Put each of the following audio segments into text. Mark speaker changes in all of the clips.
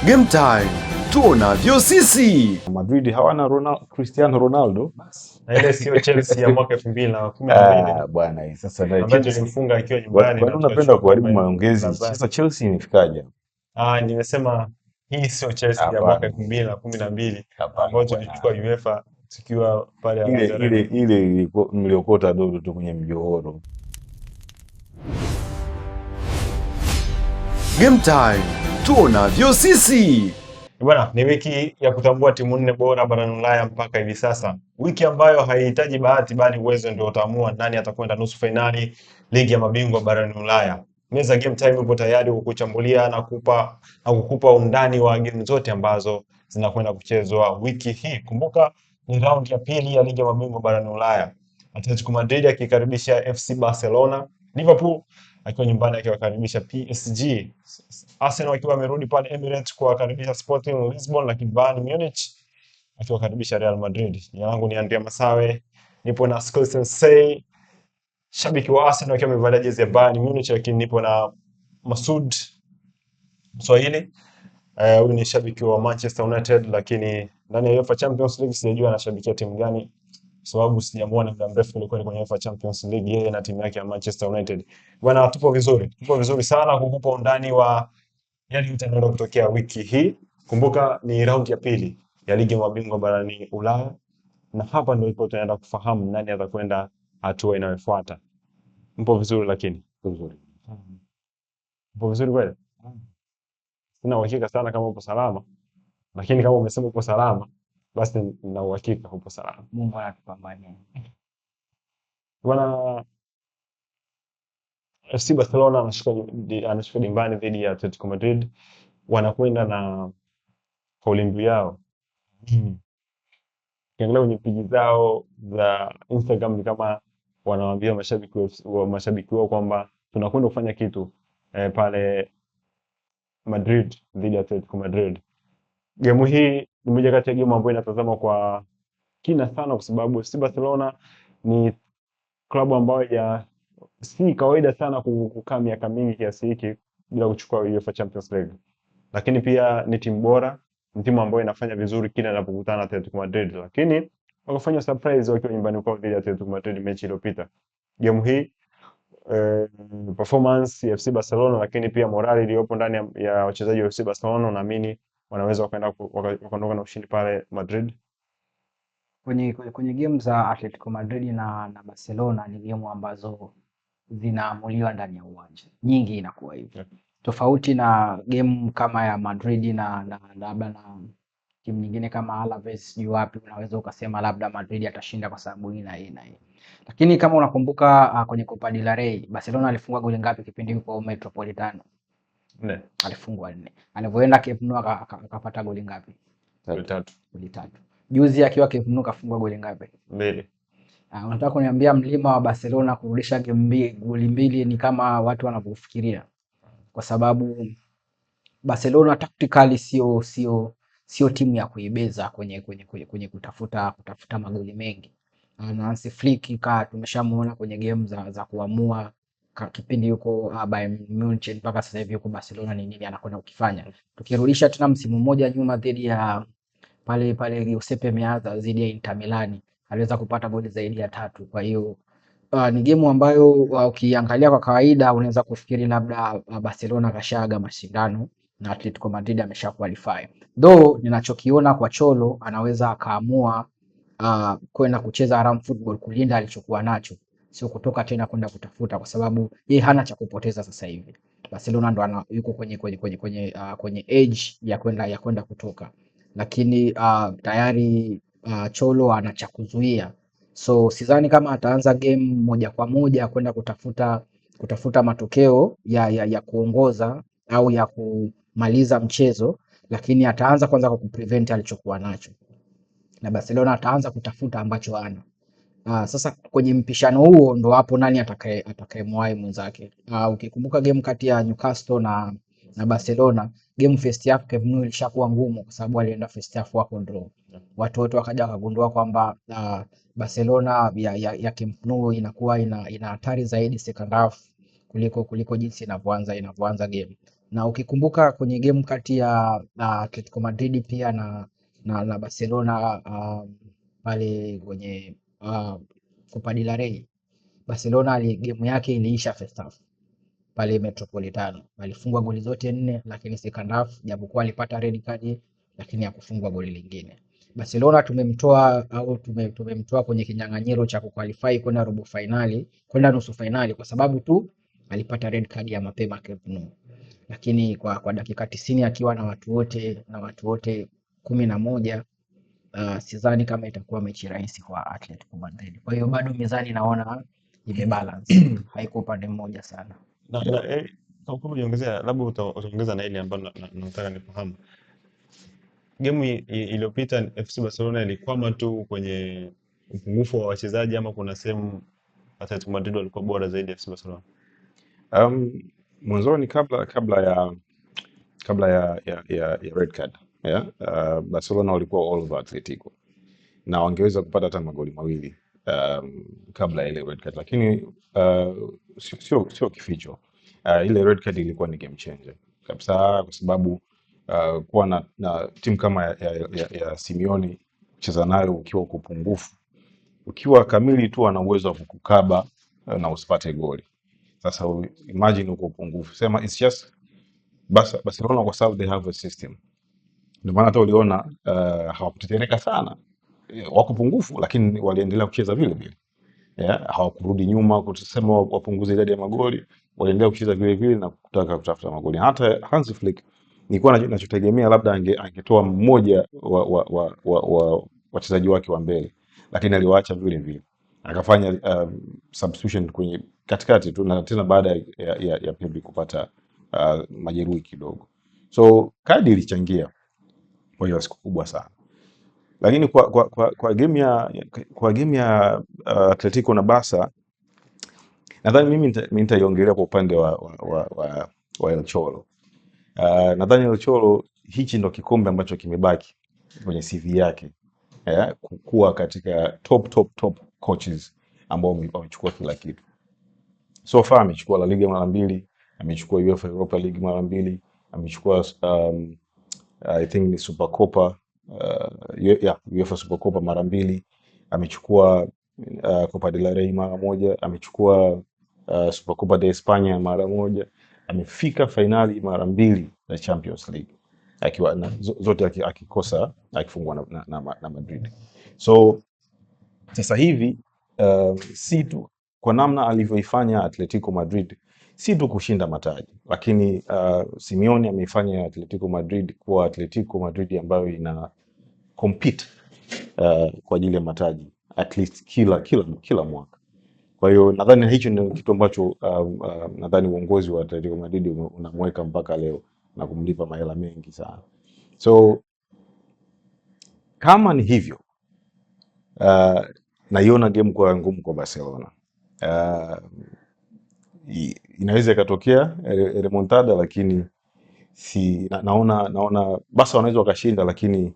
Speaker 1: Game time tuonavyo sisi.
Speaker 2: Madrid hawana Cristiano Ronaldo.
Speaker 3: Na ile sio Chelsea ya mwaka 2012.
Speaker 2: Bwana hii sasa ndio
Speaker 3: Ambayo
Speaker 2: Chelsea.
Speaker 3: tulimfunga akiwa nyumbani
Speaker 2: Kwa
Speaker 3: na
Speaker 2: unapenda
Speaker 3: tukachukua
Speaker 2: kuharibu
Speaker 3: kombe
Speaker 2: maongezi.
Speaker 3: la
Speaker 2: Sasa Chelsea inafikaje?
Speaker 3: nimesema hii sio Chelsea ya
Speaker 2: Hapana.
Speaker 3: mwaka 2012
Speaker 2: Hapana,
Speaker 3: ambayo
Speaker 2: bwana.
Speaker 3: tulichukua UEFA tukiwa pale
Speaker 2: Ile mliokota dodo tu kwenye mjohoro.
Speaker 1: Game time tuonavyo sisi.
Speaker 3: Bwana, ni wiki ya kutambua timu 4 bora barani Ulaya mpaka hivi sasa. Wiki ambayo haihitaji bahati bali uwezo ndio utaamua nani atakwenda nusu finali ligi ya mabingwa barani Ulaya. Meza Game Time ipo tayari kukuchambulia na kukupa undani wa game zote ambazo zinakwenda kuchezwa wiki hii. Kumbuka ni round ya pili ya ligi ya mabingwa barani Ulaya. Atletico Madrid akikaribisha FC Barcelona, Liverpool akiwa nyumbani akiwakaribisha PSG, Arsenal akiwa amerudi pale Emirates kuwakaribisha Sporting Lisbon, lakini Bayern Munich akiwakaribisha Real Madrid. Jina langu ni Andrea Masawe, nipo na Skull Sensei, shabiki wa Arsenal akiwa amevalia jezi ya Bayern Munich, lakini nipo na Masud Swahili, huyu ni shabiki wa Manchester United, lakini ndani ya UEFA Champions League sijajua anashabikia timu gani sababu sijamuona muda mrefu kulikuwa kwenye UEFA Champions League yeye na timu yake ya Manchester United. Bwana, tupo vizuri sana kukupa undani wa yale yanayoenda kutokea wiki hii. Kumbuka ni round ya pili ya ligi ya mabingwa barani Ulaya, na hapa ndio tunaenda kufahamu nani atakwenda hatua inayofuata. Mpo vizuri? Lakini vizuri. Mpo vizuri kweli? Sina uhakika sana kama upo salama, lakini kama umesema upo salama basi nina uhakika upo salama.
Speaker 4: Mungu anatupambania.
Speaker 3: Bwana, FC Barcelona anashuka dimbani dhidi ya Atletico Madrid, wanakwenda na kauli mbiu yao. Ukiangalia kwenye pigi zao za Instagram ni kama wanawaambia mashabiki wao kwamba tunakwenda kufanya kitu pale Madrid dhidi ya Atletico Madrid. Game hii ni moja kati ya game ambayo inatazama kwa kina sana kwa sababu FC Barcelona ni klabu ambayo si kawaida sana kukaa miaka mingi kiasi hiki bila kuchukua UEFA Champions League. Lakini pia ni timu bora, ni timu ambayo inafanya vizuri kila inapokutana na Atletico Madrid. Lakini wakafanya surprise wakiwa nyumbani kwao dhidi ya Atletico Madrid mechi iliyopita. Game hii performance ya FC Barcelona, lakini pia morale iliyopo ndani ya wachezaji wa FC Barcelona, naamini wanaweza wakaondoka na ushindi pale Madrid.
Speaker 4: Kwenye game za Atletico Madrid na Barcelona ni game ambazo zinaamuliwa ndani ya uwanja. Nyingi inakuwa hivyo. Tofauti na game kama ya Madrid na labda na timu nyingine kama Alaves ni wapi unaweza ukasema labda Madrid atashinda kwa sababu hii na hii na hii. Lakini kama unakumbuka kwenye Copa del Rey, Barcelona alifunga goli ngapi kipindi kwa Metropolitano?
Speaker 3: 4.
Speaker 4: Alifungwa 4. Alipoenda Camp Nou akapata goli ngapi?
Speaker 3: 3.
Speaker 4: Goli 3. Juzi akiwa Camp Nou kafungwa goli ngapi?
Speaker 3: 2.
Speaker 4: Unataka kuniambia mlima wa Barcelona kurudisha goli 2 ni kama watu wanavyofikiria? Kwa sababu Barcelona tactically sio timu ya kuibeza kwenye kutafuta magoli mengi. Hansi Flick tumeshamuona kwenye game za kuamua kipindi yuko Bayern Munich mpaka sasa hivi yuko Barcelona, ni nini anakwenda kukifanya. Tukirudisha tena msimu mmoja nyuma dhidi ya pale Giuseppe Meazza dhidi ya Inter Milan aliweza kupata goli zaidi ya 3. Kwa hiyo ni game ambayo ukiangalia kwa kawaida unaweza kufikiri labda Barcelona kashaga mashindano na Atletico Madrid amesha qualify. Though ninachokiona kwa Cholo anaweza akaamua kwenda kucheza around football, kulinda alichokuwa nacho, sio kutoka tena kwenda kutafuta, kwa sababu yeye hana cha kupoteza sasa hivi. Barcelona ndo yuko kwenye edge ya kwenda kutoka, lakini tayari Cholo ana cha kuzuia. So sidhani kama ataanza game moja kwa moja kwenda kutafuta matokeo ya kuongoza au ya kumaliza mchezo, lakini ataanza kwanza kwa kuprevent alichokuwa nacho, na Barcelona ataanza kutafuta ambacho ana. Sasa kwenye mpishano huo ndo hapo nani atakayemwahi mwenzake. Ukikumbuka game kati ya Newcastle na Barcelona, game first half Camp Nou ilishakuwa ngumu kwa sababu alienda first half wako draw. Watu wote wakaja wakagundua kwamba Barcelona ya Camp Nou inakuwa ina hatari zaidi second half kuliko jinsi inavyoanza game. Na ukikumbuka kwenye game kati ya Atletico Madrid pia na Barcelona pale kwenye Copa del Rey, Barcelona game yake iliisha first half pale Metropolitano, alifungwa goli zote 4, lakini second half japokuwa alipata red card lakini hakufungwa goli lingine. Barcelona tumemtoa kwenye kinyang'anyiro cha kuqualify kwenda robo finali, kwenda nusu finali kwa sababu tu alipata red card ya mapema Camp Nou. Lakini kwa dakika 90 akiwa na watu wote 11, sidhani kama itakuwa mechi rahisi kwa Atletico Madrid. Kwa hiyo bado mizani naona imebalance, haiko upande mmoja sana.
Speaker 3: Kama unaongezea labda utaongeza na ile ambayo nataka nifahamu. Game iliyopita FC Barcelona ilikwama tu kwenye upungufu wa wachezaji, ama kuna sehemu Atletico Madrid walikuwa bora zaidi FC Barcelona?
Speaker 2: Mwanzoni kabla ya red card, Barcelona walikuwa all over Atletico na wangeweza kupata hata magoli mawili kabla ya ile red card, lakini sio kificho, ile red card ilikuwa ni game changer kabisa, kwa sababu kuwa na timu kama ya Simeone kucheza nayo ukiwa uko pungufu, ukiwa kamili tu ana uwezo wa kukukaba na usipate goli. Sasa imagine uko pungufu, sema it's just Barcelona kwa sababu they have a system. Ndio maana hata uliona hawakutetereka sana, wako pungufu lakini waliendelea kucheza vile vile. Hawakurudi nyuma kusema wapunguze idadi ya magoli, waliendelea kucheza vile vile na kutaka kutafuta magoli. Hata Hansi Flick nilikuwa ninachotegemea labda angetoa mmoja wa wachezaji wake wa mbele, lakini aliwaacha vile vile. Akafanya substitution kwenye katikati tu, na tena baada ya Pedri kupata majeruhi kidogo. So kadi ilichangia kwa hiyo siku kubwa sana. Lakini kwa game ya Atletico na Barca, nadhani mimi nitaiongelea kwa upande wa El Cholo. Nadhani El Cholo hichi ndo kikombe ambacho kimebaki kwenye CV yake, kuwa katika top coaches ambao wamechukua kila kitu. So far amechukua La Liga mara 2, amechukua UEFA Europa League mara 2, amechukua I think ni Super Copa, UEFA Super Copa mara 2, amechukua Copa del Rey mara 1, amechukua Super Copa de España mara 1, amefika finali mara 2 za Champions League akiwa zote akikosa akifungwa na Madrid. So sasa hivi si tu kwa namna alivyoifanya Atletico Madrid, si tu kushinda mataji, lakini Simeone ameifanya Atletico Madrid kuwa Atletico Madrid ambayo ina compete kwa ajili ya mataji at least kila mwaka. Kwa hiyo nadhani hicho ndio kitu ambacho nadhani uongozi wa Atletico Madrid unamweka mpaka leo na kumlipa mahela mengi sana. So kama ni hivyo, naiona game kwa ngumu kwa Barcelona. Inaweza ikatokea remontada, lakini naona basi wanaweza wakashinda, lakini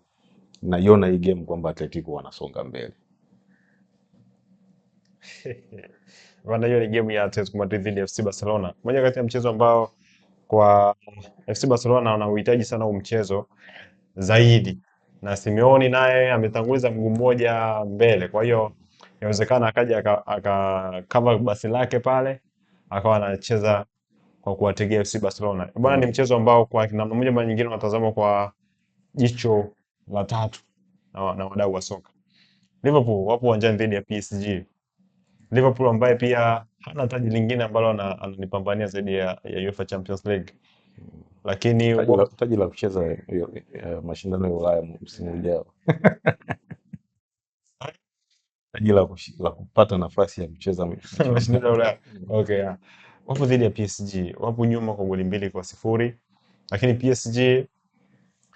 Speaker 2: naiona hii game kwamba Atletico wanasonga mbele.
Speaker 3: Bwana, hiyo ni game ya Atletico Madrid dhidi ya FC Barcelona. Moja kati ya mchezo ambao kwa FC Barcelona wanauhitaji sana huu mchezo zaidi. Na Simeone naye ametanguliza mguu mmoja mbele. Kwa hiyo inawezekana akaja cover basi lake pale, akawa anacheza kwa kuwategea FC Barcelona. Bwana, ni mchezo ambao kwa namna moja ama nyingine wanatazama kwa jicho la tatu na wadau wa soka. Liverpool wapo uwanjani dhidi ya PSG. Liverpool ambaye pia hana taji lingine ambalo ananipambania zaidi ya UEFA Champions League. Lakini
Speaker 2: taji la kucheza mashindano ya Ulaya msimu ujao. Taji la kupata nafasi ya kucheza
Speaker 3: mashindano ya Ulaya. Okay. Wapo dhidi ya PSG. Wapo nyuma kwa goli 2-0. Lakini PSG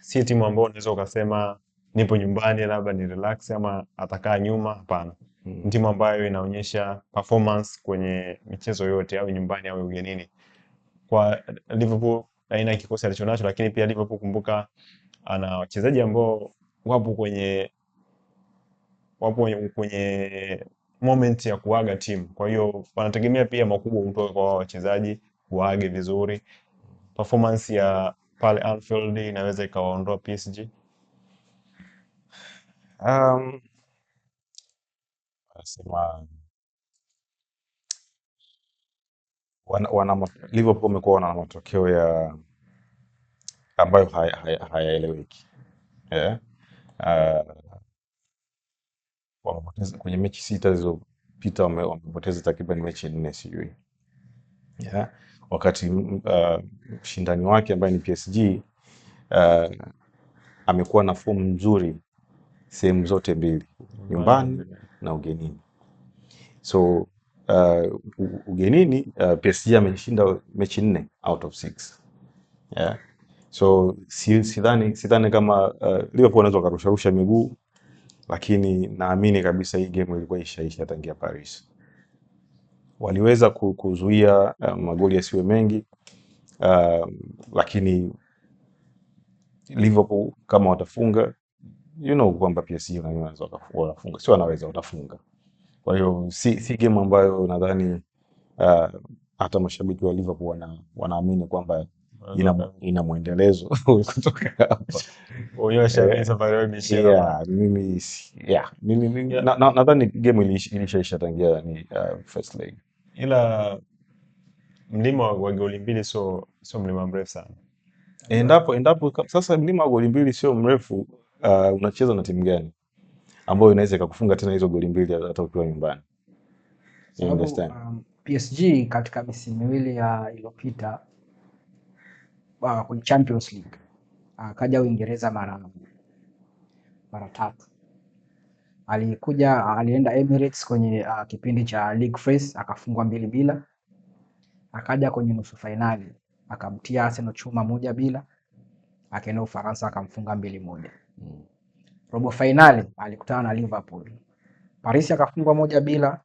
Speaker 3: si timu ambayo unaweza ukasema nipo nyumbani labda ni relax ama atakaa nyuma, hapana. Ni timu ambayo inaonyesha performance kwenye michezo yote, au nyumbani au ugenini. Kwa Liverpool aina ya kikosi alichonacho, lakini pia Liverpool kumbuka ana wachezaji ambao wapo kwenye moment ya kuaga timu. Kwa hiyo wanategemea pia makubwa kutoka kwa wao wachezaji kuage vizuri. Performance ya pale Anfield inaweza ikawaondoa PSG.
Speaker 2: Um, nasema Liverpool wamekuwa wana matokeo ambayo hayaeleweki. Yeah. Wamepoteza kwenye mechi 6 zilizopita, wamepoteza takriban mechi 4 sijui. Yeah. Wakati mshindani wake ambaye ni PSG amekuwa na fomu nzuri sehemu zote mbili, nyumbani na ugenini. So ugenini PSG ameshinda mechi 4 out of 6. Yeah. So sidhani kama Liverpool wanaweza kurusha miguu, lakini naamini kabisa hii game ilikuwa ishaisha tangia Paris. Waliweza kuzuia magoli yasiwe mengi, lakini Liverpool kama watafunga, kwamba PSG wanaweza watafunga, sio wanaweza watafunga. Kwa hiyo si game ambayo nadhani hata mashabiki wa Liverpool wanaamini kwamba ina muendelezo kutoka hapa. Mimi nadhani game ilishaisha tangia ni first leg.
Speaker 3: Ila mlima wa goli mbili sio mlima mrefu sana.
Speaker 2: Endapo sasa mlima wa goli mbili sio mrefu, unacheza na timu gani ambayo inaweza ikakufunga tena hizo goli mbili hata ukiwa nyumbani? You understand?
Speaker 4: PSG katika misimu miwili iliyopita kwenye Champions League akaja Uingereza mara 3. Alienda Emirates kwenye kipindi cha League Phase akafungwa 2-0. Akaja kwenye nusu finali akamtia Arsenal chuma 1-0. Akaenda Ufaransa akamfunga 2-1. Robo finali alikutana na Liverpool. Paris akafungwa 1-0,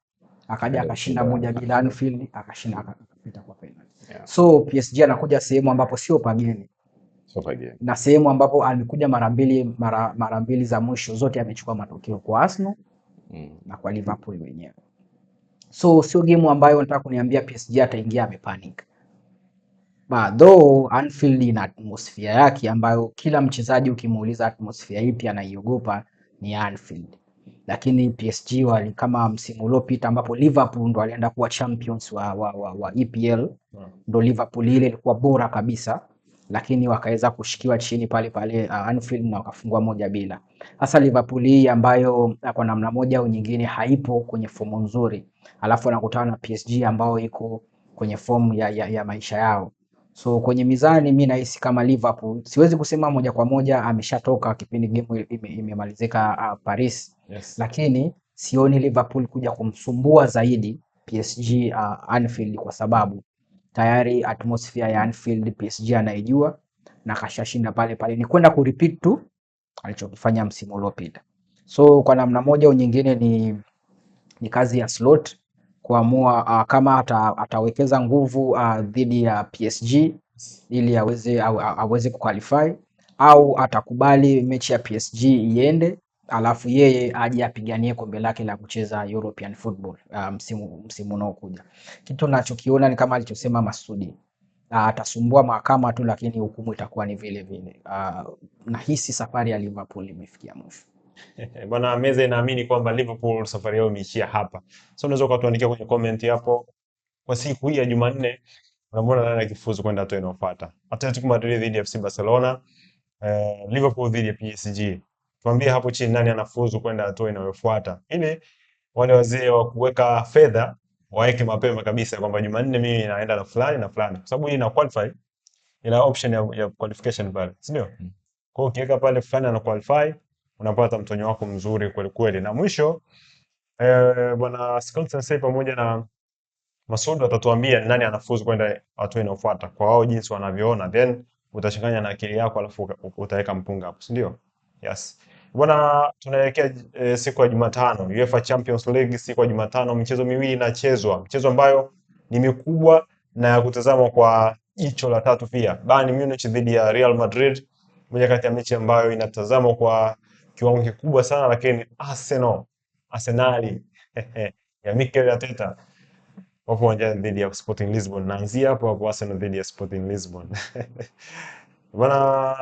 Speaker 4: akaja akashinda 1-0 Anfield, akapita kwa penalty. Yeah. So PSG anakuja sehemu ambapo sio pageni. Na sehemu ambapo alikuja mara mbili za mwisho zote amechukua matokeo kwa Arsenal na kwa Liverpool wenyewe. So sio game ambayo nataka kuniambia PSG ataingia amepanic. Though Anfield ina atmosphere yake ambayo kila mchezaji ukimuuliza atmosphere ipi anaiogopa ni Anfield. Lakini PSG wali kama msimu uliopita ambapo Liverpool ndo alienda kuwa champions wa EPL, ndo Liverpool ile ilikuwa bora kabisa, lakini wakaweza kushikiwa chini pale Anfield na wakafungwa 1-0. Hasa Liverpool hii ambayo kwa namna moja au nyingine haipo kwenye fomu nzuri, alafu anakutana na PSG ambao iko kwenye fomu ya maisha yao. So kwenye mizani mimi nahisi kama Liverpool, siwezi kusema moja kwa moja ameshatoka kipindi game imemalizika Paris.
Speaker 3: Yes.
Speaker 4: Lakini sioni Liverpool kuja kumsumbua zaidi PSG Anfield, kwa sababu tayari atmosphere ya Anfield PSG anaijua na kashashinda pale. Ni kwenda kurepeat tu alichokifanya msimu uliopita. So kwa namna moja au nyingine ni kazi ya Slot kuamua kama atawekeza nguvu dhidi ya PSG ili aweze kuqualify, au atakubali mechi ya PSG iende alafu yeye aje apiganie kombe lake la kucheza European football msimu unaokuja. Kitu ninachokiona ni kama alichosema Masudi, atasumbua mahakama tu, lakini hukumu itakuwa ni vile vile. Nahisi safari ya Liverpool imefikia mwisho.
Speaker 3: Bwana Meza inaamini kwamba Liverpool safari yao imeishia hapa. So unaweza ukatuandikia kwenye comment hapo, kwa siku hii ya Jumanne unamwona nani akifuzu kwenda hatua inayofuata? Atletico Madrid dhidi ya FC Barcelona, Liverpool dhidi ya PSG. Tuambie hapo chini nani anafuzu kwenda hatua inayofuata, ili wale wazee wa kuweka fedha waweke mapema kabisa kwamba Jumanne mimi naenda na fulani na fulani, kwa sababu hii ina qualify, ina option ya qualification pale, si ndio? Kwa hiyo ukiweka pale fulani ana qualify, unapata mtonyo wako mzuri kweli kweli. Na mwisho bwana Scott Sensei pamoja na Masudi watatuambia nani anafuzu kwenda hatua inayofuata kwa wao jinsi wanavyoona, then utachanganya na akili yako alafu utaweka mpunga hapo, si ndio? Yes. Bwana, tunaelekea siku ya Jumatano, UEFA Champions League siku ya Jumatano, michezo miwili inachezwa, michezo ambayo ni mikubwa na ya kutazama kwa jicho la tatu pia. Bayern Munich dhidi ya Real Madrid, moja kati ya mechi ambayo inatazamwa kwa kiwango kikubwa sana, lakini Arsenali ya Mikel Arteta wapo uwanjani dhidi ya Sporting Lisbon. Naanzia hapo hapo Arsenal dhidi ya Sporting Lisbon. Bwana,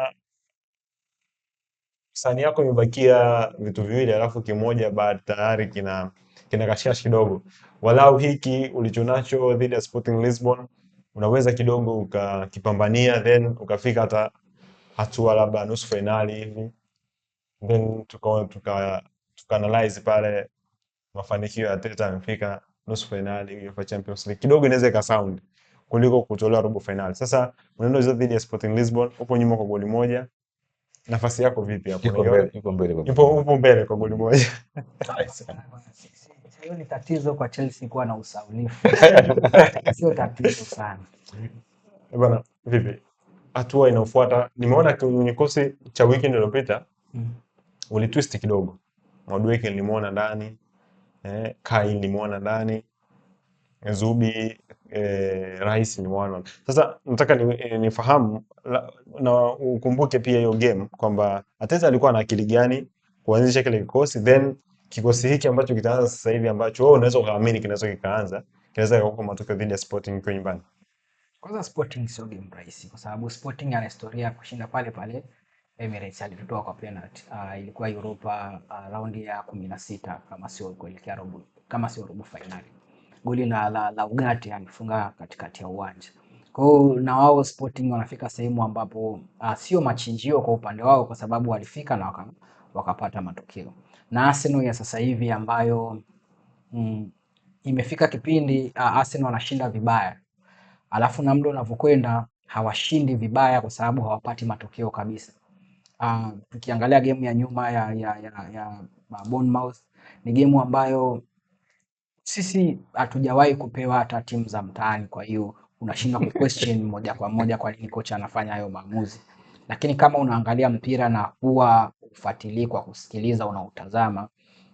Speaker 3: sahani yako imebakia vitu viwili, alafu kimoja baada tayari kina kashashi kidogo. Walau hiki ulichonacho dhidi ya Sporting Lisbon unaweza kidogo ukakipambania, then ukafika hata hatua labda nusu finali hivi, then tuka analyze pale mafanikio ya Arteta amefika nusu finali UEFA Champions League, kidogo inaweza ika sound kuliko kutolewa robo finali. Sasa unaenda hizo dhidi ya Sporting Lisbon, upo nyuma kwa goli moja. Nafasi yako vipi hapo?
Speaker 2: Yuko
Speaker 3: Unaiona?
Speaker 2: mbele, yuko mbele kwa
Speaker 3: Upo mbele kwa goli moja.
Speaker 4: Hiyo ni tatizo kwa Chelsea kuwa na usaulifu. Sio tatizo sana.
Speaker 3: Bwana, vipi? Hatua inayofuata nimeona kwenye kikosi cha weekend iliyopita ulitwist kidogo. Madueke nilimuona ndani, Kai nilimuona ndani, Zubi, Rais nilimuona. Sasa nataka nifahamu na ukumbuke pia hiyo game kwamba Arteta alikuwa na akili gani kuanzisha kile kikosi, then kikosi hiki ambacho kitaanza sasa hivi ambacho wewe unaweza kuamini kinaweza kikaanza, kinaweza kukupa matokeo dhidi ya Sporting kwa nyumbani.
Speaker 4: Kwanza Sporting sio game rahisi kwa sababu Sporting ana historia ya kushinda pale pale Emirates, alitotoa kwa penalty. Ilikuwa Europa raundi ya 16 kama sio kuelekea robo finali. Goli la Ugarte alifunga katikati ya uwanja. Kwa hiyo na wao Sporting wanafika sehemu ambapo sio machinjio kwa upande wao kwa sababu walifika na wakapata matokeo. Na Arsenal ya sasa hivi ambayo imefika kipindi Arsenal wanashinda vibaya. Alafu na muda unavyokwenda hawashindi vibaya kwa sababu hawapati matokeo kabisa. Tukiangalia game ya nyuma ya Bournemouth ni game ambayo sisi hatujawahi kupewa hata timu za mtaani, kwa hiyo unashinda ku question moja kwa moja kwa nini kocha anafanya hayo maamuzi. Lakini kama unaangalia mpira na kuwa ufuatilie kwa kusikiliza, unautazama,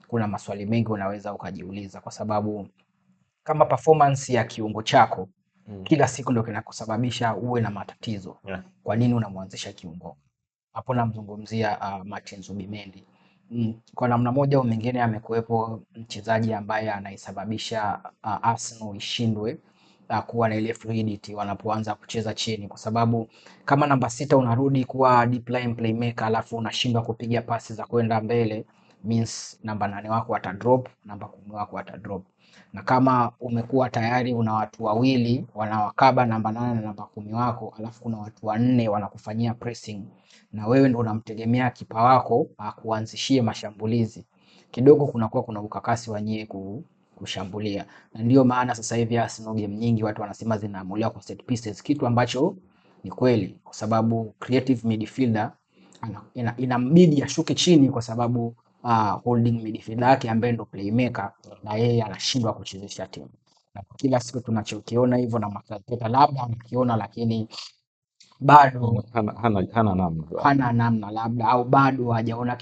Speaker 4: kuna maswali mengi unaweza ukajiuliza kwa sababu kama performance ya kiungo chako kila siku ndio kinakusababisha uwe na matatizo. Kwa nini unamwanzisha kiungo? Hapo namzungumzia Martin Zubimendi. Kwa namna moja au nyingine amekuwepo mchezaji ambaye anaisababisha Arsenal ishindwe kuwa na ile fluidity wanapoanza kucheza chini, kwa sababu kama namba 6 unarudi kuwa deep line playmaker alafu unashindwa kupiga pasi za kwenda mbele, means namba 8 wako ata drop, namba 10 wako ata drop. Na kama umekuwa tayari una watu wawili wanawakaba namba 8 na namba 10 wako, alafu kuna watu 4 wanakufanyia pressing na wewe ndio unamtegemea kipa wako kuanzishie mashambulizi, kidogo kunakuwa kuna ukakasi wa nyie kushambulia. Na ndio maana sasa hivi Arsenal game nyingi watu wanasema zinaamuliwa kwa set pieces, kitu ambacho ni kweli kwa sababu creative midfielder inambidi ashuke chini kwa sababu holding midfielder yake ambaye ndo playmaker na yeye anashindwa kuchezesha timu. Na kila siku tunachokiona hivyo na Arteta labda anakiona lakini bado hana namna labda, au bado hajaona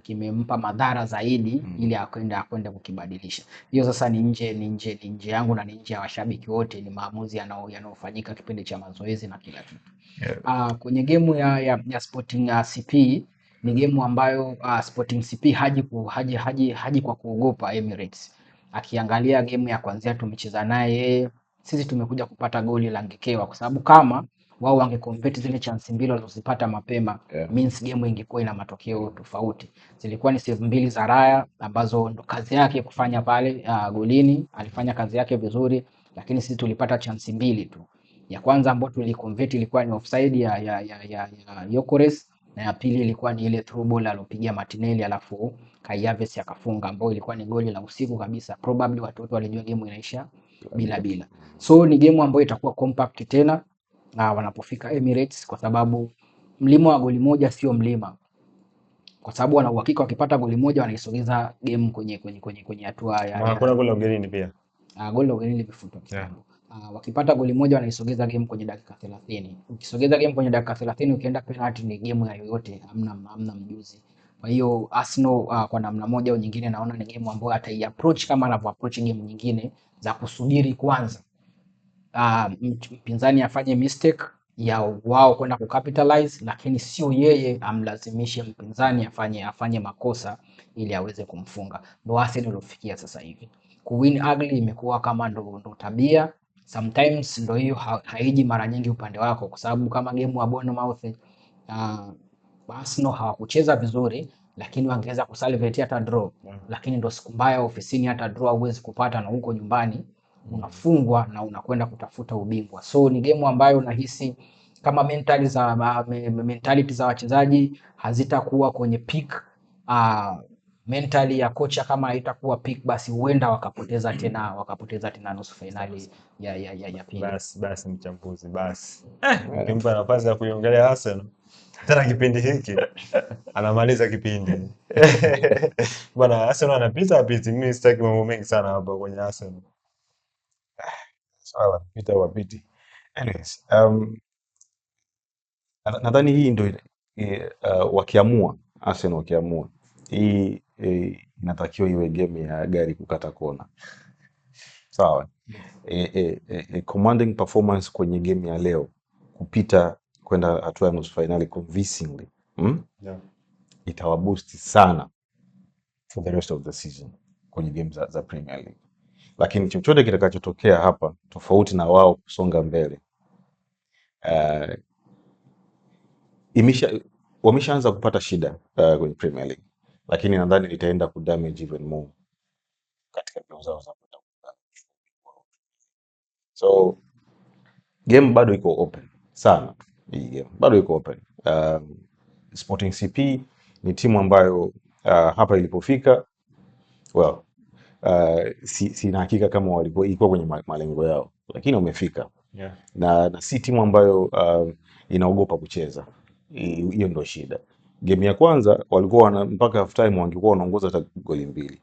Speaker 4: kimempa madhara zaidi ili akwende kukibadilisha. Hiyo sasa ni nje yangu na ni nje ya washabiki wote, ni maamuzi yanayofanyika kipindi cha mazoezi na kila kitu. Kwenye game ya Sporting CP ni game ambayo Sporting CP haji kwa kuogopa Emirates. Akiangalia game ya kwanza tumecheza naye, sisi tumekuja kupata goli la ngekewa kwa sababu kama wao wangeconvert zile chance mbili walizozipata mapema, means game ingekuwa ina matokeo tofauti. Zilikuwa ni save 2 za Raya ambazo ndo kazi yake kufanya pale golini, alifanya kazi yake vizuri, lakini sisi tulipata chance 2 tu. Ya kwanza ambayo tuliconvert ilikuwa ni offside ya Gyökeres, na ya pili ilikuwa ni ile through ball alopiga Martinelli alafu Kai Havertz akafunga, ambayo ilikuwa ni goli la usiku kabisa. Probably watu walijua game inaisha bila. So ni game ambayo itakuwa compact tena na wanapofika Emirates, kwa sababu mlima wa goli moja sio mlima, kwa sababu wana uhakika wakipata goli moja wanaisogeza game kwenye hatua ya
Speaker 3: kuna goli la ugenini pia.
Speaker 4: Goli la ugenini lifutwa. Wakipata goli moja wanaisogeza game kwenye dakika 30. Ukisogeza game kwenye dakika 30 ukienda penalty ni game ya yoyote, hamna mjuzi. Kwa hiyo Arsenal kwa namna moja au nyingine naona ni game ambayo ataiapproach kama anavyoapproach game nyingine za kusubiri kwanza mpinzani afanye mistake ya wao kwenda kucapitalize, lakini sio yeye amlazimishe mpinzani afanye makosa ili aweze kumfunga. Ndio Arsenal ilifikia sasa hivi. kuwin ugly imekuwa kama ndo tabia. Sometimes ndo hiyo haiji mara nyingi upande wako, kwa sababu kama game wa Bournemouth Arsenal hawakucheza vizuri, lakini wangeweza kusalvate hata draw. Lakini ndo siku mbaya ofisini, hata draw huwezi kupata, na huko nyumbani unafungwa na unakwenda kutafuta ubingwa. So ni game ambayo nahisi kama mentality za wachezaji hazitakuwa kwenye peak, mentally ya kocha kama haitakuwa peak, basi huenda wakapoteza tena nusu finali ya pili.
Speaker 3: Basi mchambuzi, basi ukimpa nafasi ya kuiongelea Arsenal tena kipindi hiki anamaliza kipindi bwana. Arsenal anapita. Mimi sitaki mambo mengi sana hapa kwenye Arsenal.
Speaker 2: Sawa, pita wapiti. Anyways, nadhani hii ndio wakiamua Arsenal wakiamua hii inatakiwa iwe game ya gari kukata kona. Sawa. Commanding performance kwenye game ya leo kupita kwenda hatua ya nusu finali convincingly.
Speaker 3: Yeah.
Speaker 2: Itawaboost sana for the rest of the season kwenye game za Premier League. Lakini chochote kitakachotokea hapa tofauti na wao kusonga mbele, wameshaanza kupata shida kwenye Premier League, lakini nadhani litaenda kudamage even more katika mbio zao za kwenda. So game bado iko open sana. Hii game bado iko open. Sporting CP ni timu ambayo hapa ilipofika, well, sina hakika kama ilikuwa kwenye malengo yao, lakini wamefika.
Speaker 3: Yeah.
Speaker 2: Na si timu ambayo inaogopa kucheza. Hiyo ndio shida. Game ya kwanza walikuwa mpaka half time wangekuwa wanaongoza hata goli 2,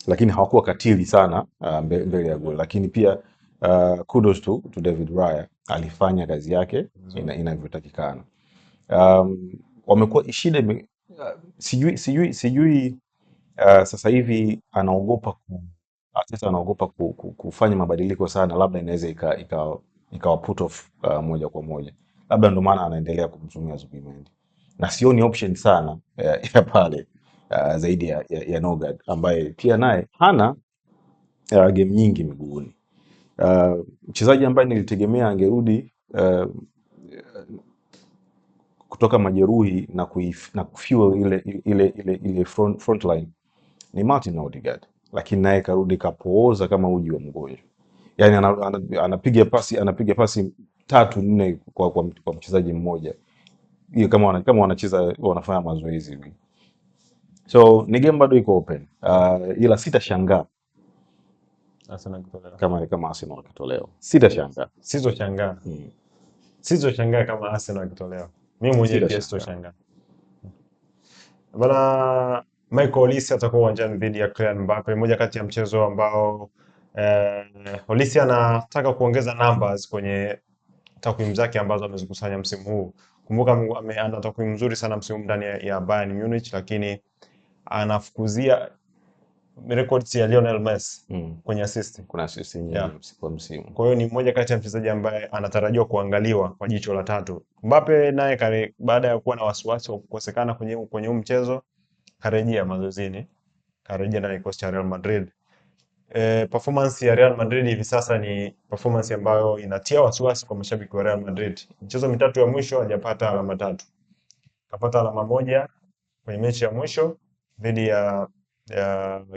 Speaker 2: lakini hawakuwa katili sana mbele ya goli. Lakini pia kudos to David Raya, alifanya kazi yake inavyotakikana. Wamekuwa shida sijui sasa hivi anaogopa kufanya mabadiliko sana, labda inaweza ikawa put off moja kwa moja, labda ndio maana anaendelea kumtumia Zubimendi, na sioni option sana ya pale zaidi ya Nogard ambaye pia naye hana game nyingi miguuni. Mchezaji ambaye nilitegemea angerudi kutoka majeruhi na kufuel ile front line ni Martin Odegaard, lakini naye karudi kapooza kama uji wa mgonjwa. Yani anapiga pasi 3-4 kwa mchezaji mmoja. Hiyo kama wanacheza wanafanya mazoezi hivi. So ni game bado iko open. Ila sitashangaa
Speaker 3: Arsenal kitolewa.
Speaker 2: Kama Arsenal kitolewa. Sitashangaa.
Speaker 3: Sitoshangaa kama Arsenal kitolewa. Mimi mwenyewe pia sitoshangaa. Bana, Michael Olise atakuwa uwanjani dhidi ya Kylian Mbappe, moja kati ya mchezo ambao Olise anataka kuongeza numbers kwenye takwimu zake ambazo amezikusanya msimu huu. Kumbuka ana takwimu nzuri sana msimu ndani ya Bayern Munich, lakini anafukuzia records ya Lionel Messi kwenye assist.
Speaker 2: Kuna assist nyingi kwa msimu.
Speaker 3: Kwa hiyo ni mmoja kati ya mchezaji ambaye anatarajiwa kuangaliwa kwa jicho la tatu. Mbappe naye baada ya kuwa na wasiwasi wa kukosekana kwenye mchezo, karejea mazoezini, karejea ndani ya kikosi cha Real Madrid. Performance ya Real Madrid hivi sasa ni performance ambayo inatia wasiwasi kwa mashabiki wa Real Madrid. Michezo 3 ya mwisho hajapata alama 3. Kapata alama 1 kwenye mechi ya mwisho dhidi ya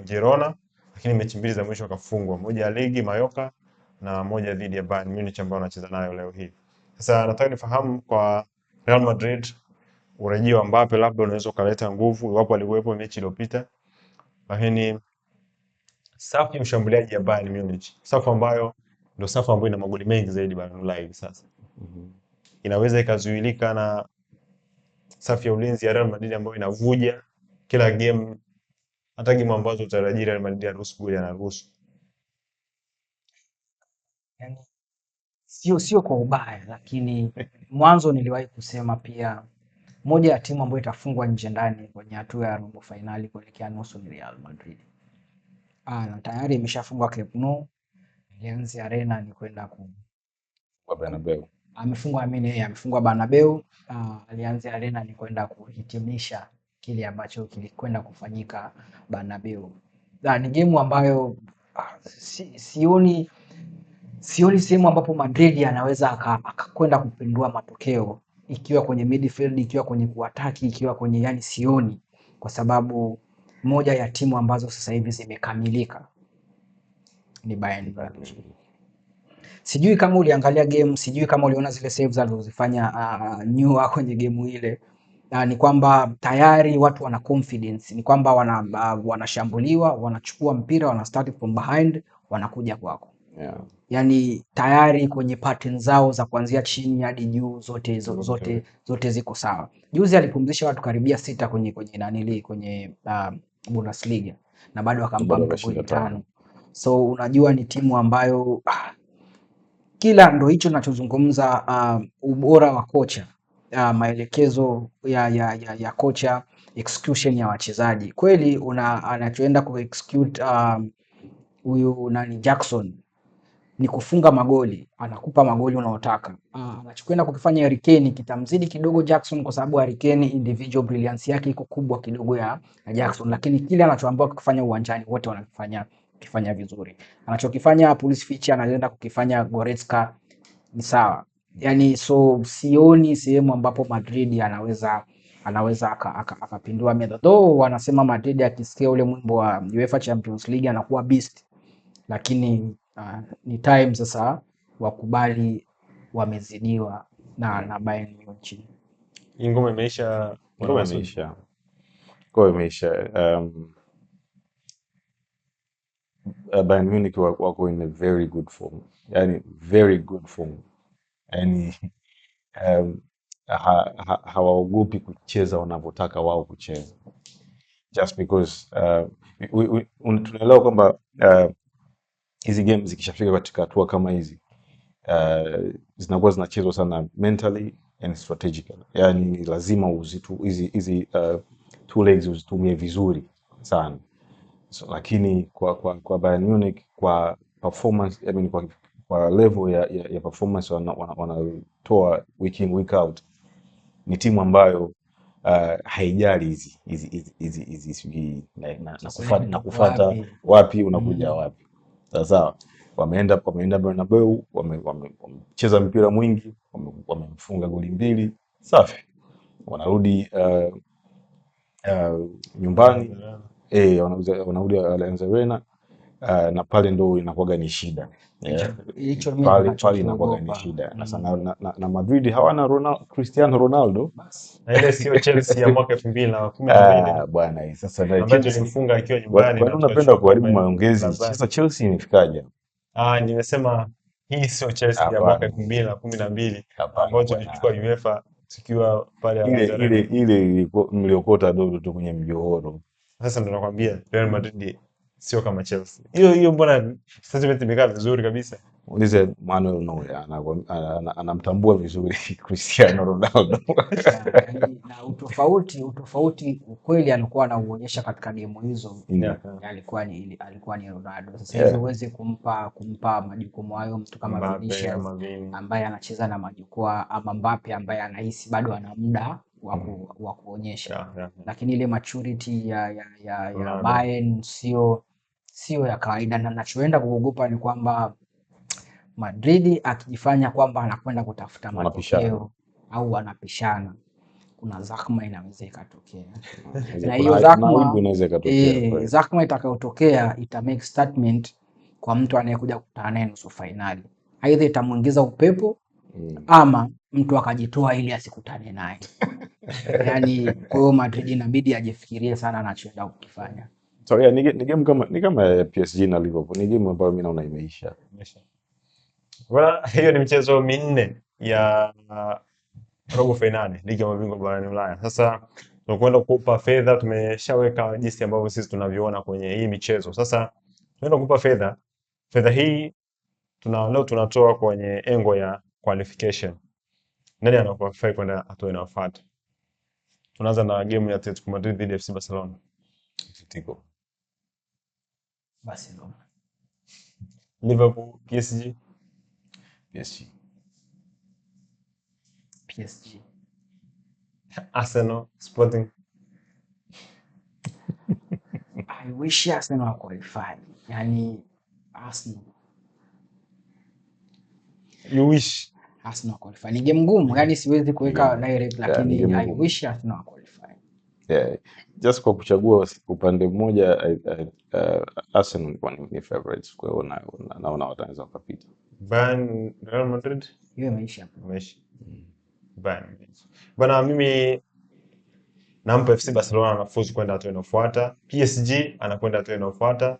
Speaker 3: Girona, lakini mechi 2 za mwisho akafungwa, moja ya ligi Mallorca na moja dhidi ya Bayern Munich ambao anacheza nayo leo hii. Sasa nataka nifahamu kwa Real Madrid, urejeo wa Mbappe labda unaweza kuleta nguvu iwapo alikuwepo mechi iliyopita, lakini safu ya mshambuliaji ya Bayern Munich, safu ambayo ndio safu ambayo ina magoli mengi zaidi barani Ulaya hivi sasa, inaweza ikazuilika na safu ya ulinzi ya Real Madrid ambayo inavuja kila game, hata game ambazo utarajia Real Madrid aruhusu goli anaruhusu.
Speaker 4: Yani sio kwa ubaya, lakini mwanzo niliwahi kusema pia moja ya timu ambayo itafungwa nje ndani kwenye hatua ya robo finali kuelekea nusu ni Real Madrid. Na tayari imeshafungwa Camp Nou, Allianz Arena ni kwenda
Speaker 2: kwa Bernabeu.
Speaker 4: Amefungwa Bernabeu, Allianz Arena ni kwenda kuhitimisha kile ambacho kilikwenda kufanyika Bernabeu. ni game ambayo sioni sehemu ambapo Madrid anaweza akakwenda kupindua matokeo, ikiwa kwenye midfield, ikiwa kwenye kuataki, ikiwa kwenye, yani sioni, kwa sababu moja ya timu ambazo sasa hivi zimekamilika ni Bayern Munich. Sijui kama uliangalia game, sijui kama uliona zile saves alizozifanya Neuer kwenye game ile. Ni kwamba tayari watu wana confidence, ni kwamba wanashambuliwa, wanachukua mpira, wana start from behind, wanakuja kwako.
Speaker 2: Yeah.
Speaker 4: Yani tayari kwenye pattern zao za kuanzia chini hadi juu zote ziko sawa. Juzi alipumzisha watu karibia 6 kwenye Bundesliga na bado akampa mtu goli 5. So unajua ni timu ambayo kila ndo hicho ninachozungumza, ubora wa kocha, maelekezo ya kocha, execution ya wachezaji. Kweli anachoenda ku execute huyu Jackson ni kufunga magoli, anakupa magoli unaotaka. Anachokwenda kukifanya Harry Kane kitamzidi kidogo Jackson, kwa sababu Harry Kane individual brilliance yake iko kubwa kidogo ya Jackson, lakini kile anachoambiwa kukifanya uwanjani wote wanakifanya vizuri. Anachokifanya Pulisic anaenda kukifanya Goretzka ni sawa. Yani so sioni sehemu ambapo Madrid anaweza akapindua meza. Though wanasema Madrid akisikia ule mwimbo wa UEFA Champions League anakuwa beast, lakini ni time sasa wakubali wamezidiwa na Bayern Munich.
Speaker 3: Ngoma imeisha.
Speaker 2: Bayern Munich wako in a very good form, yani very good form, yani hawaogopi kucheza wanavyotaka wao kucheza, just because tunaelewa kwamba hizi games zikishafika katika hatua kama hizi zinakuwa zinachezwa sana mentally and strategically, yani lazima hizi 2 legs uzitumie vizuri sana. So, lakini kwa Bayern Munich kwa performance, I mean kwa level ya performance wanatoa week in week out, ni timu ambayo haijali hizi na kufuata wapi unakuja wapi. Sawa, wameenda Bernabeu, wamecheza mpira mwingi, wamefunga goli 2 safi, wanarudi nyumbani, wanarudi Allianz Arena, na pale ndo inakuwa ni shida. Pale inakuwa ni shida. Na Madrid hawana Cristiano Ronaldo.
Speaker 3: Na ile sio Chelsea ya mwaka 2012.
Speaker 2: Bwana, hii sasa
Speaker 3: ndio Chelsea tulifunga akiwa nyumbani.
Speaker 2: Kwa nini unapenda kuharibu maongezi? Sasa Chelsea imefikaje?
Speaker 3: Nimesema hii sio Chelsea ya mwaka 2012 ambayo tulichukua UEFA tukiwa pale
Speaker 2: ile mliokota dodo tu kwenye mjohoro.
Speaker 3: Sasa ndo nakwambia Real Madrid sio kama Chelsea. Hiyo mbona sentiment imekaa vizuri kabisa.
Speaker 2: Ulize Manuel Neuer anamtambua vizuri Cristiano Ronaldo.
Speaker 4: Na utofauti ukweli alikuwa anauonyesha katika game hizo. Alikuwa ni Ronaldo. Sasa hivi huwezi kumpa majukumu hayo mtu kama Vinicius ambaye anacheza na majukwaa, ama Mbappe ambaye anahisi bado ana muda wa kuonyesha. Lakini ile maturity ya Bayern sio ya kawaida, na ninachoenda kuogopa ni kwamba Madrid akijifanya kwamba anakwenda kutafuta matokeo au anapishana, kuna zahma inaweza ikatokea. Na hiyo zahma itakayotokea ita make statement kwa mtu anayekuja kukutana naye nusu finali. Aidha itamuingiza upepo ama mtu akajitoa ili asikutane naye. Yani kwa hiyo Madrid inabidi ajifikirie sana anachoenda kukifanya.
Speaker 2: So yeah, ni kama PSG na Liverpool. Ni game ambayo mimi naona imeisha.
Speaker 3: Well, hiyo ni michezo 4 ya robo finali ligi ya mabingwa barani Ulaya. Sasa tunakwenda kukupa fedha, tumeshaweka jinsi ambavyo sisi tunavyoona kwenye hii michezo. Sasa tunaenda kukupa fedha. Fedha hii leo tunatoa kwenye engo ya qualification. Nani anaqualify kwenda hatua inayofuata? Tunaanza na game ya Atletico Madrid dhidi ya FC Barcelona.
Speaker 2: Atletico.
Speaker 4: Barcelona.
Speaker 3: Liverpool PSG.
Speaker 4: PSG.
Speaker 3: Arsenal Sporting.
Speaker 4: I wish Arsenal wa qualify. Yani Arsenal
Speaker 3: You wish.
Speaker 4: Arsenal qualify. Ni game ngumu, yani siwezi kuweka direct,
Speaker 2: Yeah,
Speaker 4: lakini
Speaker 2: ni
Speaker 4: I
Speaker 2: ngumu.
Speaker 4: wish Arsenal qualify.
Speaker 2: Yeah. Just kwa kuchagua upande mmoja, Arsenal ni favorites, kwa hiyo naona wataweza kupita.
Speaker 3: Bayern, Real Madrid
Speaker 4: Hiyo imeisha.
Speaker 3: imeisha. Bayern. Bana, mimi nampa FC Barcelona anafuzu kwenda hatua inayofuata. PSG anakwenda hatua inayofuata.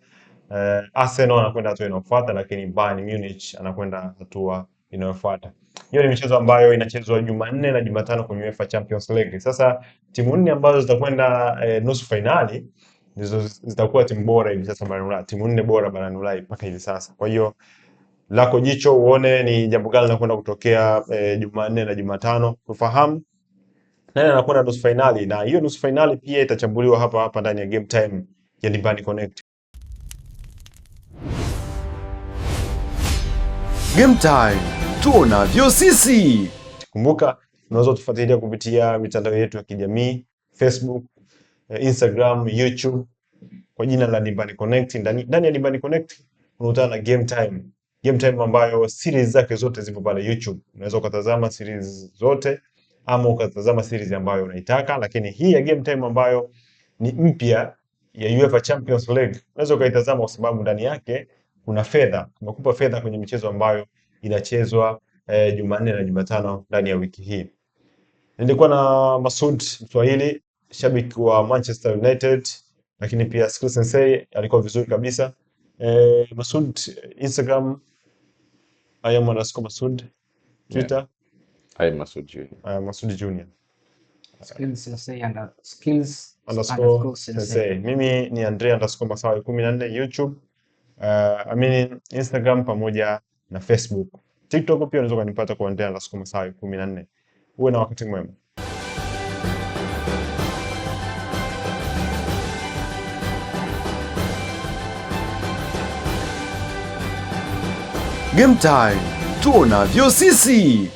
Speaker 3: Arsenal anakwenda hatua inayofuata, lakini Bayern Munich anakwenda hatua inayofuata. Hiyo ni michezo ambayo inachezwa Jumanne na Jumatano kwenye UEFA Champions League. Sasa timu nne ambazo zitakwenda nusu finali ndizo zitakuwa timu bora hivi sasa barani Ulaya. Timu nne bora barani Ulaya mpaka hivi sasa. Kwa hiyo lako jicho uone ni jambo gani linakwenda kutokea Jumanne na Jumatano, kufahamu nani anakwenda nusu finali, na hiyo nusu finali pia itachambuliwa hapa ndani ya Game Time ya Dimbani Connect.
Speaker 1: Game Time, tuonavyo sisi.
Speaker 3: Kumbuka unaweza kutufuatilia kupitia mitandao yetu ya kijamii, Facebook, Instagram, YouTube kwa jina la Dimbani Connect. Ndani ya Dimbani Connect unakutana na Game Time. Game Time ambayo series zake zote zipo pale YouTube. Unaweza ukatazama series zote ama ukatazama series ambayo unaitaka, lakini hii ya Game Time ambayo ni mpya ya UEFA Champions League unaweza ukaitazama kwa sababu ndani yake kuna fedha. Tumekupa fedha kwenye michezo ambayo inachezwa Jumanne na Jumatano ndani ya wiki hii. Nilikuwa na Masud Mswahili, shabiki wa Manchester United, lakini pia Skill Sensei alikuwa vizuri kabisa. Masud, Instagram @Masud, Twitter
Speaker 2: Masud Junior.
Speaker 3: Masud Junior.
Speaker 4: Skills
Speaker 3: Sensei. Mimi ni Andre_Masawe14 YouTube, Instagram pamoja na Facebook. TikTok pia unaweza kunipata kwa Andre_Masawe14. Uwe na wakati mwema.
Speaker 1: Game Time, tuonavyo sisi.